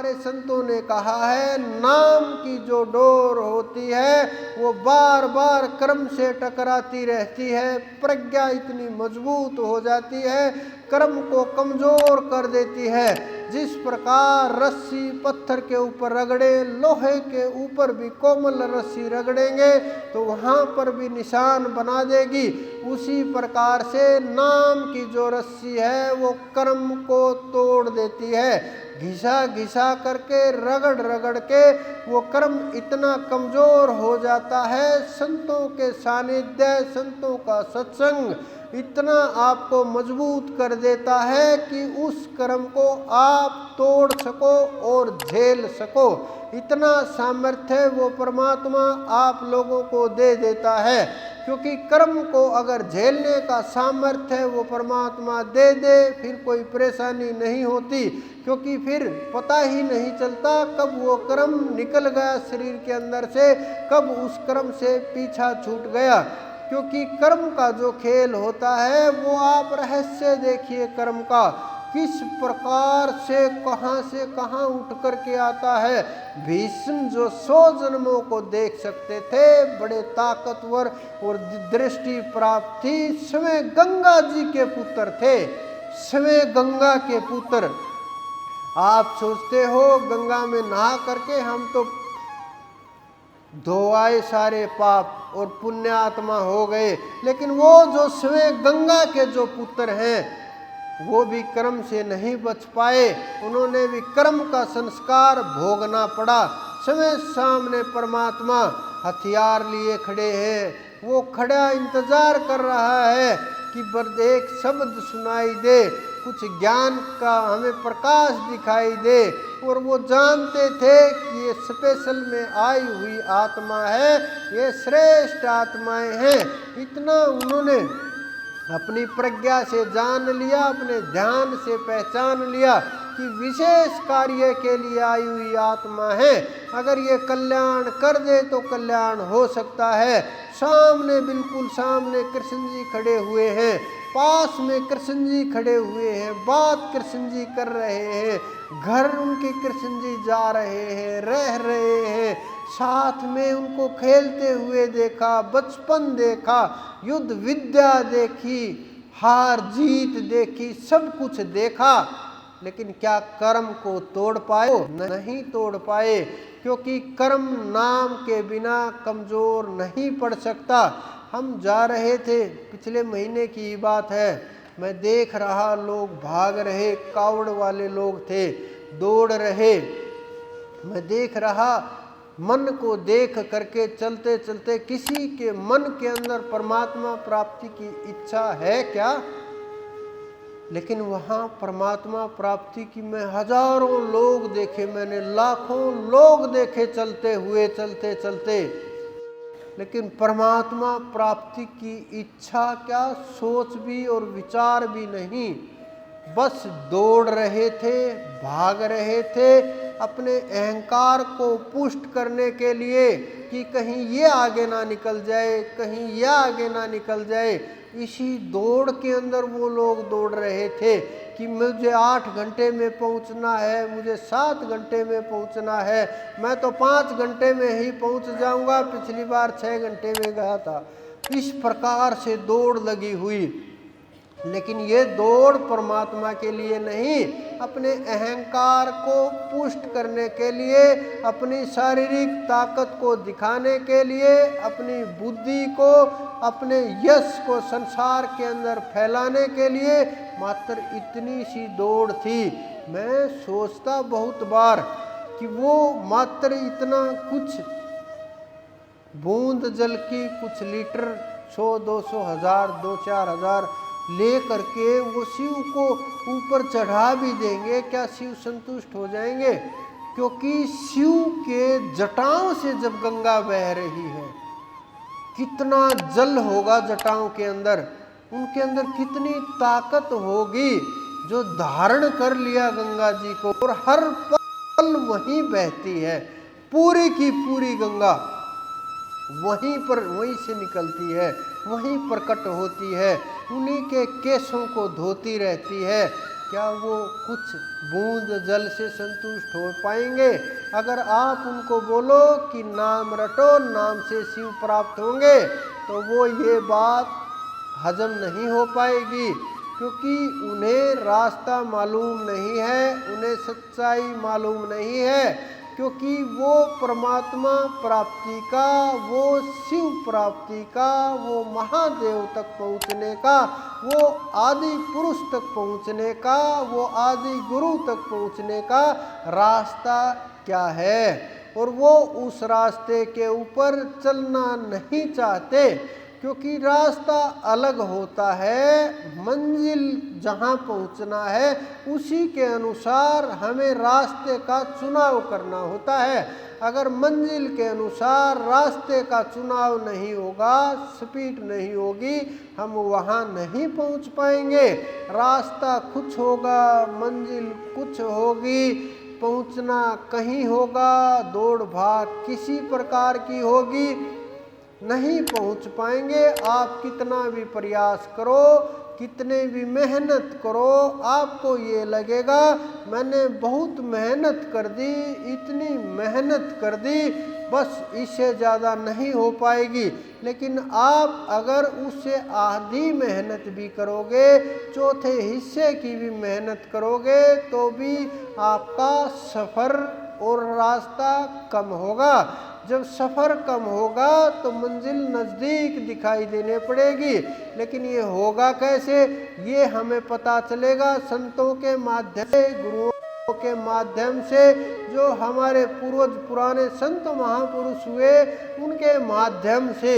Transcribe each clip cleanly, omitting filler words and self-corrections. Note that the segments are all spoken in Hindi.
हमारे संतों ने कहा है, नाम की जो डोर होती है वो बार बार कर्म से टकराती रहती है, प्रज्ञा इतनी मजबूत हो जाती है, कर्म को कमजोर कर देती है। जिस प्रकार रस्सी पत्थर के ऊपर रगड़े, लोहे के ऊपर भी कोमल रस्सी रगड़ेंगे तो वहाँ पर भी निशान बना देगी, उसी प्रकार से नाम की जो रस्सी है वो कर्म को तोड़ देती है। घिसा घिसा करके, रगड़ रगड़ के वो कर्म इतना कमजोर हो जाता है, संतों के सानिध्य, संतों का सत्संग इतना आपको मजबूत कर देता है कि उस कर्म को आप तोड़ सको और झेल सको। इतना सामर्थ्य वो परमात्मा आप लोगों को दे देता है, क्योंकि कर्म को अगर झेलने का सामर्थ्य वो परमात्मा दे दे फिर कोई परेशानी नहीं होती, क्योंकि फिर पता ही नहीं चलता कब वो कर्म निकल गया शरीर के अंदर से, कब उस कर्म से पीछा छूट गया। क्योंकि कर्म का जो खेल होता है वो आप रहस्य देखिए कर्म का, किस प्रकार से कहाँ उठ कर के आता है। भीष्म जो 100 जन्मों को देख सकते थे, बड़े ताकतवर और दृष्टि प्राप्त थी, स्वयं गंगा जी के पुत्र थे, स्वयं गंगा के पुत्र। आप सोचते हो गंगा में नहा करके हम तो धोआए सारे पाप और पुण्य आत्मा हो गए, लेकिन वो जो स्वयं गंगा के जो पुत्र हैं वो भी कर्म से नहीं बच पाए, उन्होंने भी कर्म का संस्कार भोगना पड़ा। स्वयं सामने परमात्मा हथियार लिए खड़े हैं, वो खड़ा इंतजार कर रहा है कि बस एक शब्द सुनाई दे, कुछ ज्ञान का हमें प्रकाश दिखाई दे। और वो जानते थे कि ये स्पेशल में आई हुई आत्मा है, ये श्रेष्ठ आत्माएं हैं। इतना उन्होंने अपनी प्रज्ञा से जान लिया, अपने ध्यान से पहचान लिया कि विशेष कार्य के लिए आई हुई आत्मा है, अगर ये कल्याण कर दे तो कल्याण हो सकता है। सामने, बिल्कुल सामने कृष्ण जी खड़े हुए हैं, पास में कृष्ण जी खड़े हुए हैं, बात कृष्ण जी कर रहे हैं, घर उनके कृष्ण जी जा रहे हैं, रह रहे हैं, साथ में उनको खेलते हुए देखा, बचपन देखा, युद्ध विद्या देखी, हार जीत देखी, सब कुछ देखा, लेकिन क्या कर्म को तोड़ पाए? नहीं तोड़ पाए, क्योंकि कर्म नाम के बिना कमजोर नहीं पड़ सकता। हम जा रहे थे, पिछले महीने की बात है, मैं देख रहा लोग भाग रहे, कावड़ वाले लोग थे, दौड़ रहे, मैं देख रहा, मन को देख करके चलते चलते किसी के मन के अंदर परमात्मा प्राप्ति की इच्छा है क्या? लेकिन वहाँ परमात्मा प्राप्ति की मैं हजारों लोग देखे, मैंने लाखों लोग देखे चलते हुए, चलते चलते, लेकिन परमात्मा प्राप्ति की इच्छा क्या, सोच भी और विचार भी नहीं, बस दौड़ रहे थे, भाग रहे थे अपने अहंकार को पुष्ट करने के लिए कि कहीं ये आगे ना निकल जाए, कहीं ये आगे ना निकल जाए। इसी दौड़ के अंदर वो लोग दौड़ रहे थे कि मुझे 8 घंटे में पहुंचना है, मुझे 7 घंटे में पहुंचना है, मैं तो 5 घंटे में ही पहुंच जाऊंगा, पिछली बार 6 घंटे में गया था। इस प्रकार से दौड़ लगी हुई, लेकिन ये दौड़ परमात्मा के लिए नहीं, अपने अहंकार को पुष्ट करने के लिए, अपनी शारीरिक ताकत को दिखाने के लिए, अपनी बुद्धि को, अपने यश को संसार के अंदर फैलाने के लिए, मात्र इतनी सी दौड़ थी। मैं सोचता बहुत बार कि वो मात्र इतना कुछ बूंद जल की कुछ लीटर 100, 200, 1000, 2-4 हजार ले करके वो शिव को ऊपर चढ़ा भी देंगे, क्या शिव संतुष्ट हो जाएंगे? क्योंकि शिव के जटाओं से जब गंगा बह रही है, कितना जल होगा जटाओं के अंदर, उनके अंदर कितनी ताकत होगी जो धारण कर लिया गंगा जी को, और हर पल वहीं बहती है, पूरी की पूरी गंगा वहीं पर, वहीं से निकलती है, वहीं प्रकट होती है, उन्हीं के केशों को धोती रहती है। क्या वो कुछ बूंद जल से संतुष्ट हो पाएंगे? अगर आप उनको बोलो कि नाम रटो, नाम से शिव प्राप्त होंगे, तो वो ये बात हजम नहीं हो पाएगी, क्योंकि उन्हें रास्ता मालूम नहीं है, उन्हें सच्चाई मालूम नहीं है, क्योंकि वो परमात्मा प्राप्ति का, वो शिव प्राप्ति का, वो महादेव तक पहुँचने का, वो आदि पुरुष तक पहुँचने का, वो आदि गुरु तक पहुँचने का रास्ता क्या है। और वो उस रास्ते के ऊपर चलना नहीं चाहते, क्योंकि रास्ता अलग होता है। मंजिल जहाँ पहुँचना है उसी के अनुसार हमें रास्ते का चुनाव करना होता है। अगर मंजिल के अनुसार रास्ते का चुनाव नहीं होगा, स्पीड नहीं होगी, हम वहाँ नहीं पहुँच पाएंगे। रास्ता कुछ होगा, मंजिल कुछ होगी, पहुँचना कहीं होगा, दौड़ भाग किसी प्रकार की होगी, नहीं पहुंच पाएंगे। आप कितना भी प्रयास करो, कितने भी मेहनत करो, आपको ये लगेगा मैंने बहुत मेहनत कर दी, इतनी मेहनत कर दी, बस इससे ज़्यादा नहीं हो पाएगी। लेकिन आप अगर उससे आधी मेहनत भी करोगे, चौथे हिस्से की भी मेहनत करोगे, तो भी आपका सफ़र और रास्ता कम होगा। जब सफ़र कम होगा तो मंजिल नज़दीक दिखाई देने पड़ेगी। लेकिन ये होगा कैसे? ये हमें पता चलेगा संतों के माध्यम से, गुरुओं के माध्यम से, जो हमारे पूर्वज पुराने संत महापुरुष हुए उनके माध्यम से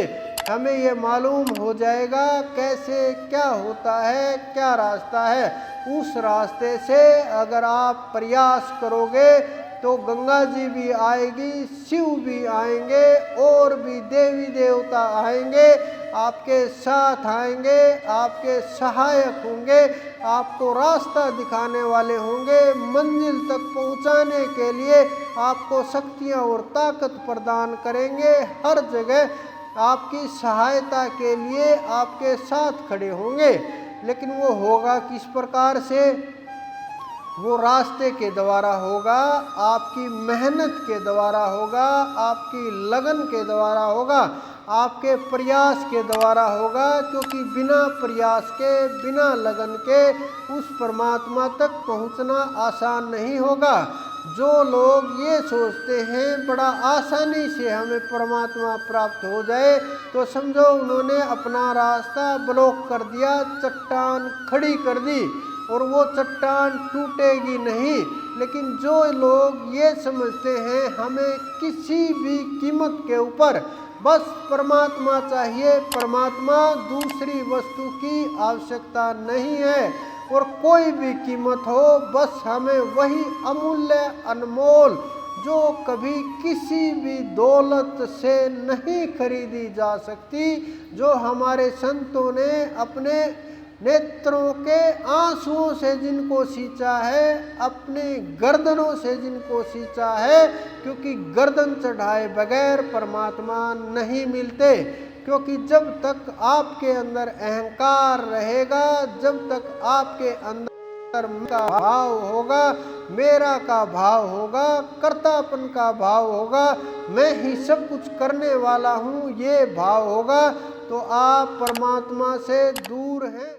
हमें ये मालूम हो जाएगा कैसे क्या होता है, क्या रास्ता है। उस रास्ते से अगर आप प्रयास करोगे तो गंगा जी भी आएगी, शिव भी आएंगे, और भी देवी देवता आएंगे, आपके साथ आएंगे, आपके सहायक होंगे, आपको रास्ता दिखाने वाले होंगे, मंजिल तक पहुंचाने के लिए आपको शक्तियां और ताकत प्रदान करेंगे। हर जगह आपकी सहायता के लिए आपके साथ खड़े होंगे। लेकिन वो होगा किस प्रकार से? वो रास्ते के द्वारा होगा, आपकी मेहनत के द्वारा होगा, आपकी लगन के द्वारा होगा, आपके प्रयास के द्वारा होगा। क्योंकि बिना प्रयास के, बिना लगन के उस परमात्मा तक पहुंचना आसान नहीं होगा। जो लोग ये सोचते हैं बड़ा आसानी से हमें परमात्मा प्राप्त हो जाए, तो समझो उन्होंने अपना रास्ता ब्लॉक कर दिया, चट्टान खड़ी कर दी, और वो चट्टान टूटेगी नहीं। लेकिन जो लोग ये समझते हैं हमें किसी भी कीमत के ऊपर बस परमात्मा चाहिए, परमात्मा, दूसरी वस्तु की आवश्यकता नहीं है, और कोई भी कीमत हो, बस हमें वही अमूल्य अनमोल जो कभी किसी भी दौलत से नहीं खरीदी जा सकती, जो हमारे संतों ने अपने नेत्रों के आंसुओं से जिनको सींचा है, अपने गर्दनों से जिनको सींचा है, क्योंकि गर्दन चढ़ाए बगैर परमात्मा नहीं मिलते। क्योंकि जब तक आपके अंदर अहंकार रहेगा, जब तक आपके अंदर का भाव होगा, मेरा का भाव होगा, कर्तापन का भाव होगा, मैं ही सब कुछ करने वाला हूँ, ये भाव होगा, तो आप परमात्मा से दूर हैं।